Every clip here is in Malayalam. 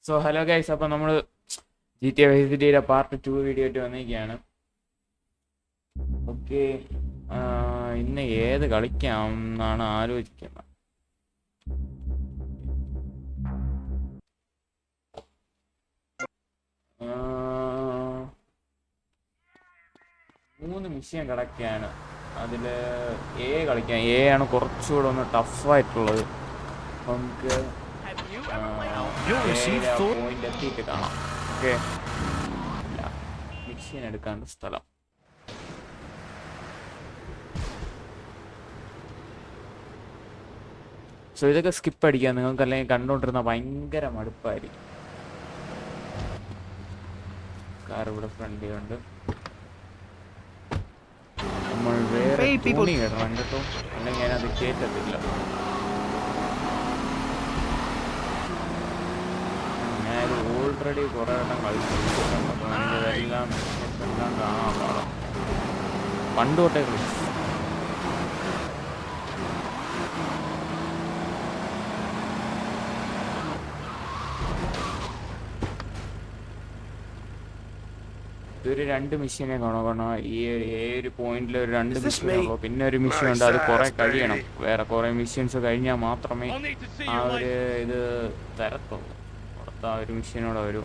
സോ ഹലോ ഗൈസ്, അപ്പോൾ നമ്മൾ GTA Vice Cityയുടെ പാർട്ട് 2 വീഡിയോ ആയിട്ട് വന്നിരിക്കുകയാണ്. ഓക്കെ, ഇന്ന് ഏത് കളിക്കാം എന്നാണ് ആലോചിക്കുന്നത്. മൂന്ന് മിഷൻ കിടക്കുകയാണ്. അതിൽ എ കളിക്കാം. എ ആണ് കുറച്ചുകൂടെ ഒന്ന് ടഫായിട്ടുള്ളത്. നമുക്ക് പോയിന്റ് എത്തിയിട്ട് കാണാം. ഓക്കെ, മിഷൻ എടുക്കാണ്ട് സ്ഥലം. സോ ഇതൊക്കെ സ്കിപ്പ് അടിക്കാം, നിങ്ങൾക്ക് അല്ലെങ്കിൽ കണ്ടുകൊണ്ടിരുന്ന ഭയങ്കര മടുപ്പായിരിക്കും. കാർ ഇവിടെ ഫ്രണ്ടിലുണ്ട്. നമ്മൾ വേറെ തുണി ഇടണം കേട്ടോ, അല്ലെങ്കിൽ ഞാനത് കേട്ടത്തില്ല. ഞാനത് ഓൾറെഡി കുറേ എണ്ണം കളിച്ചിട്ടുണ്ട്, അപ്പോൾ എനിക്കതെല്ലാം എല്ലാം കാണാൻ പാടാം. പണ്ട് തൊട്ടേ കളിച്ചു. ഇതൊരു 2 മിഷനെ കാണണം. ഈ ഒരു പോയിന്റിൽ ഒരു 2 മിഷനേ ഉള്ളൂ. പിന്നെ ഒരു മിഷൻ ഉണ്ട്, അത് കുറെ കഴിയണം. വേറെ കുറെ മിഷൻസ് കഴിഞ്ഞാൽ മാത്രമേ ആ ഒരു ഇത് തരത്തുള്ളൂ. അടുത്ത ആ ഒരു മിഷനോടെ ഒരു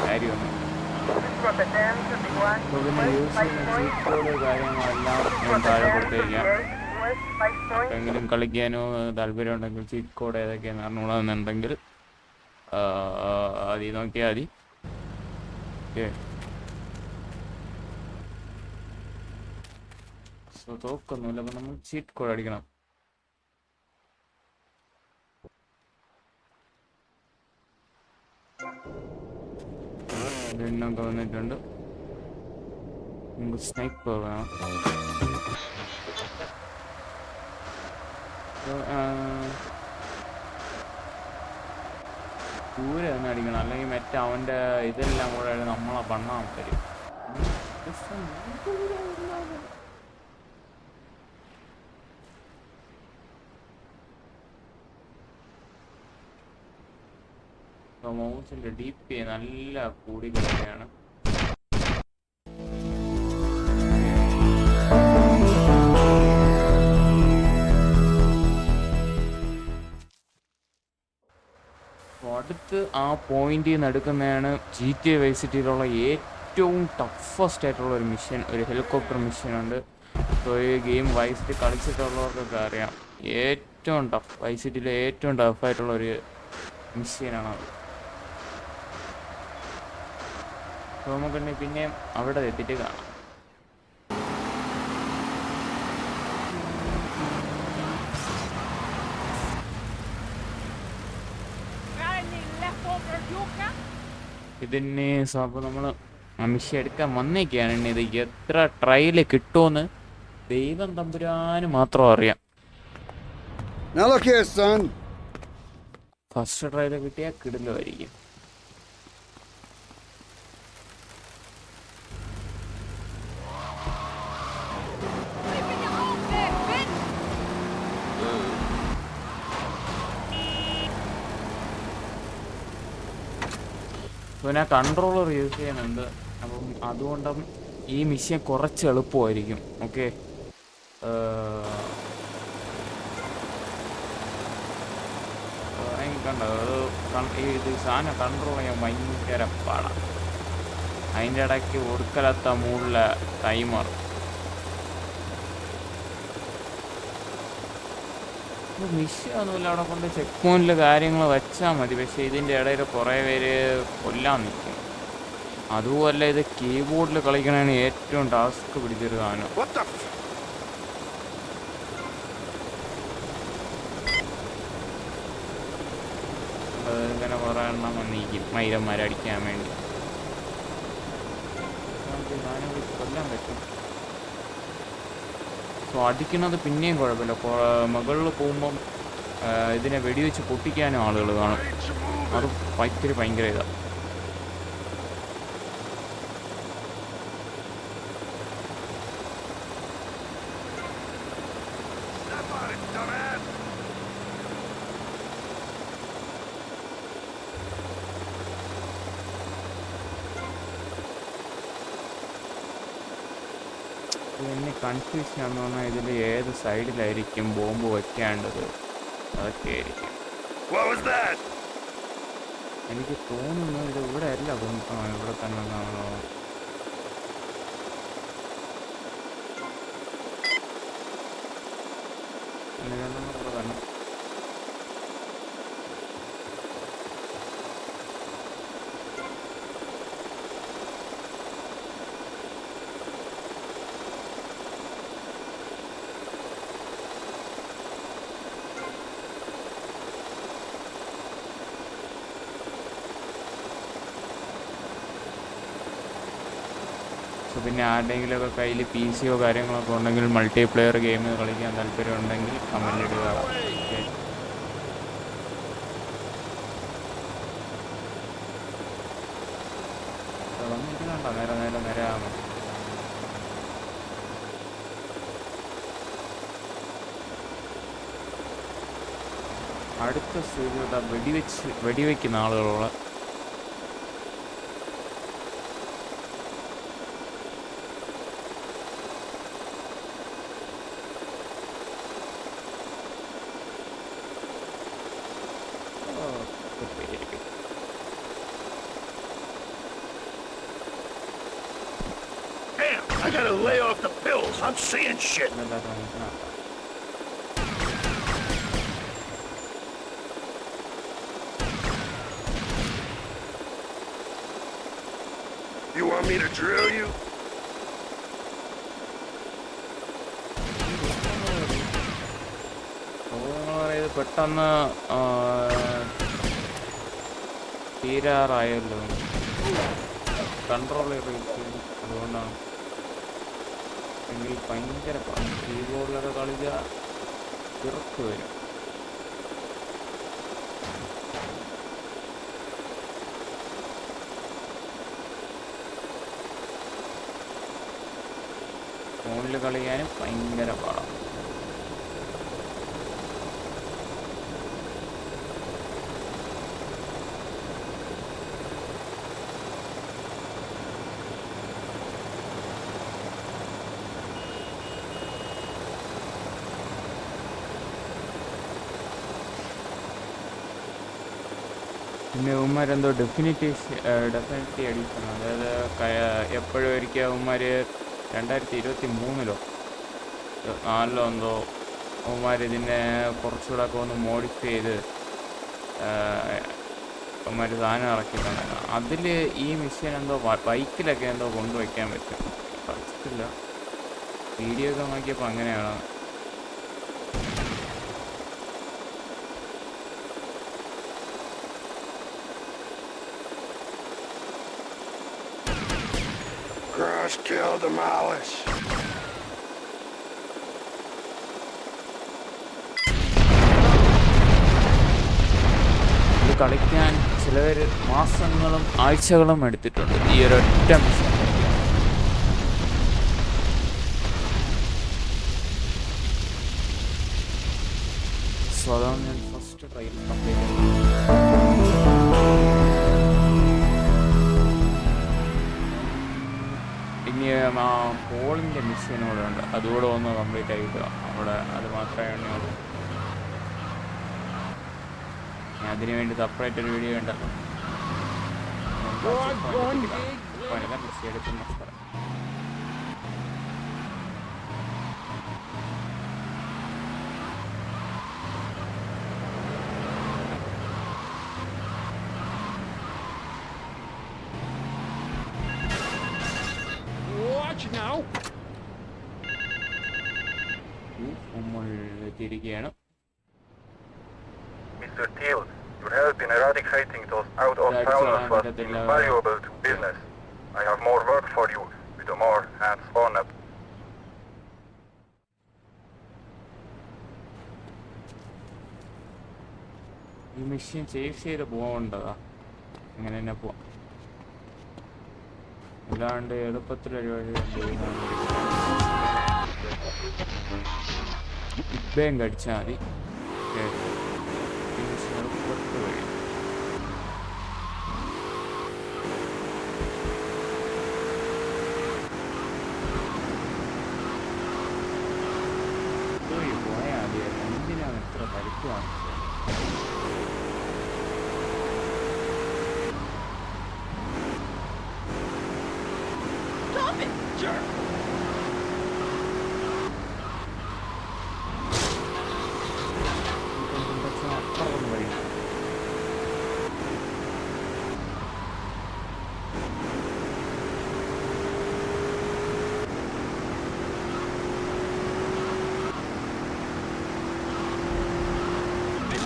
കാര്യമൊന്നും. പിന്നെ യൂസ് ചെയ്യുന്ന ചീറ്റ് കോഡ് കാര്യങ്ങളെല്ലാം ഞാൻ താഴെ കൊടുത്തേക്കാം. എങ്കിലും കളിക്കാനോ താല്പര്യം ഉണ്ടെങ്കിൽ ചീറ്റ് കോഡ് ഏതൊക്കെയാണെന്ന് അറിഞ്ഞുകൂടാന്നുണ്ടെങ്കിൽ അത് നോക്കിയാൽ മതി. ഓക്കെ, സോ തോക്കൊന്നുമില്ല, അപ്പം നമ്മൾ ചീറ്റ് കോഡ് അടിക്കണം. എണ്ണൊക്കെ വന്നിട്ടുണ്ട്. നമുക്ക് സ്നൈപ്പർ വേണം. ദൂരെ ഒന്ന് അടിക്കണം, അല്ലെങ്കിൽ മറ്റേ അവൻ്റെ ഇതെല്ലാം കൂടെ നമ്മളെ പണ്ണാൻ തരും. മൗസിൻ്റെ DP നല്ല കൂടി കിടക്കുകയാണ്. അടുത്ത് ആ പോയിന്റിൽ നിന്ന് എടുക്കുന്നതാണ് GTA Vice Cityയിലുള്ള ഏറ്റവും ടഫസ്റ്റ് ആയിട്ടുള്ള ഒരു മിഷൻ. ഒരു ഹെലികോപ്റ്റർ മിഷനുണ്ട്. സോ ഈ ഗെയിം Vice City കളിച്ചിട്ടുള്ളവർക്കൊക്കെ അറിയാം, ഏറ്റവും ടഫ് Vice Cityയിലെ ഏറ്റവും ടഫായിട്ടുള്ള ഒരു മിഷനാണത്. സോ നമുക്ക് പിന്നെയും അവിടെ എത്തിയിട്ട് കാണാം. ഇതിന് അപ്പോൾ നമ്മൾ മിഷൻ എടുക്കാൻ വന്നേക്കാണ്. ഇത് എത്ര ട്രയൽ കിട്ടുമെന്ന് ദൈവം തമ്പുരാന് മാത്രം അറിയാം. ഫസ്റ്റ് ട്രയൽ കിട്ടിയാൽ കിടിലുമായിരിക്കും. അപ്പോൾ ഞാൻ കൺട്രോളർ യൂസ് ചെയ്യുന്നുണ്ട്, അപ്പം അതുകൊണ്ടും ഈ മിഷൻ കുറച്ച് എളുപ്പമായിരിക്കും. ഓക്കെ, കണ്ടോ, ഇത് സാധനം കൺട്രോൾ ചെയ്യാൻ ഭയങ്കര പാടാണ്. അതിൻ്റെ ഇടയ്ക്ക് ഒടുക്കലത്ത മുകളിലെ ടൈമർ. മിഷനൊന്നുമില്ല, അവിടെ കൊണ്ട് ചെക്ക് പോയിന്റിൽ കാര്യങ്ങൾ വെച്ചാൽ മതി. പക്ഷേ ഇതിൻ്റെ ഇടയിൽ കുറേ പേര് കൊല്ലാൻ നിൽക്കും. അതുപോലെ ഇത് കീബോർഡിൽ കളിക്കണതാണ് ഏറ്റവും ടാസ്ക് പിടിച്ചൊരു സാധനം. ഇങ്ങനെ കുറേ എണ്ണം വന്നിരിക്കും മൈരന്മാരടിക്കാൻ വേണ്ടി. കൊല്ലാൻ പറ്റും. സോ അടിക്കുന്നത് പിന്നെയും കുഴപ്പമില്ല. മുകളിൽ പോകുമ്പം ഇതിനെ വെടിവെച്ച് പൊട്ടിക്കാനും ആളുകൾ കാണും. അത് ഭയങ്കര ഇതാണ്. പിന്നെ കൺഫ്യൂഷൻ എന്ന് പറഞ്ഞാൽ ഇതിൽ ഏത് സൈഡിലായിരിക്കും ബോംബ് വയ്ക്കേണ്ടത്, അതൊക്കെ ആയിരിക്കും. എനിക്ക് തോന്നുന്നു ഇത് ഇവിടെ അല്ല, ഇവിടെ തന്നെ ഒന്നാണോ. ഇവിടെ തന്നെ പിന്നെ ആരുടെയെങ്കിലുമൊക്കെ കയ്യിൽ PC കാര്യങ്ങളൊക്കെ ഉണ്ടെങ്കിൽ മൾട്ടിപ്ലെയർ ഗെയിം കളിക്കാൻ താല്പര്യം ഉണ്ടെങ്കിൽ കമൻ്റ് ഇടുക. വന്നിരിക്കുന്നുണ്ടോ? നേരെ നേരെ നേരെ ആകും. അടുത്ത stage വെടിവെക്കുന്ന ആളുകളുള്ള I gotta lay off the pills. I'm seeing shit. You want me to drill you? പെട്ടെന്ന് തീരാറായല്ലോ, കൺട്രോൾ ചെയ്ത്. അതുകൊണ്ടാണ്. എങ്കിൽ ഭയങ്കര കീബോർഡിലൊക്കെ കളിച്ചാൽ ഇറക്ക് വരും. ഫോണിൽ കളിക്കാനും ഭയങ്കര പാടാണ്. പിന്നെ ഉമ്മാരെന്തോ ഡെഫിനിറ്റി എഡിഷൻ, അതായത് എപ്പോഴും ഒരിക്കൽ ഉമ്മാർ 2023-ലോ 2024-ലോ എന്തോ ഉമ്മാർ ഇതിനെ കുറച്ചുകൂടെ ഒക്കെ ഒന്ന് മോഡിഫൈ ചെയ്ത് ഉമ്മാർ സാധനം ഇറക്കിയിട്ടുണ്ടായിരുന്നു. അതിൽ ഈ മിഷൻ എന്തോ ബൈക്കിലൊക്കെ എന്തോ കൊണ്ടുവയ്ക്കാൻ പറ്റും. കളിച്ചിട്ടില്ല, വീഡിയോ ഒക്കെ നോക്കിയപ്പോൾ അങ്ങനെയാണ്. Crush, kill, demolish. ഇത് കളിക്കാൻ ചിലവർ മാസങ്ങളും ആഴ്ചകളും എടുത്തിട്ടുണ്ട് ഈ ഒരൊറ്റ മിഷൻ. സോ അതാണ് ഞാൻ ഫസ്റ്റ് ട്രൈ കംപ്ലീറ്റ് ചെയ്തത്. ഇനി ആ പോളിൻ്റെ മിഷീനൂടെ ഉണ്ട്, അതുകൂടെ ഒന്ന് കംപ്ലീറ്റ് ആയിട്ട് അവിടെ അത് മാത്രമേ ഉള്ളൂ. ഞാൻ അതിന് വേണ്ടി സെപ്പറേറ്റ് ഒരു വീഡിയോ ഉണ്ടല്ലോ, മിസ് എടുക്കുന്ന സ്ഥലം. നമ്മൾ തിരികെയാണ്. Mr. Teal, your help in eradicating those out-of-towners was invaluable to business. I have more work for you with a more hands-on approach. ഈ മെഷീൻ ചേസ് ചെയ്ത് പോകേണ്ടതാ, അങ്ങനെ തന്നെ പോവാം. അല്ലാണ്ട് എളുപ്പത്തിലൊരു വഴി ബാങ്ക് അടിച്ചാൽ മതി. വഴി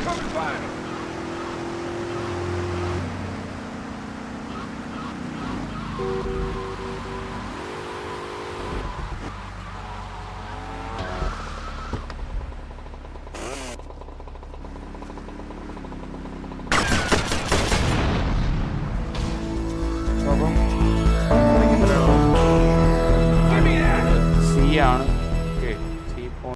അപ്പം സി ആണ്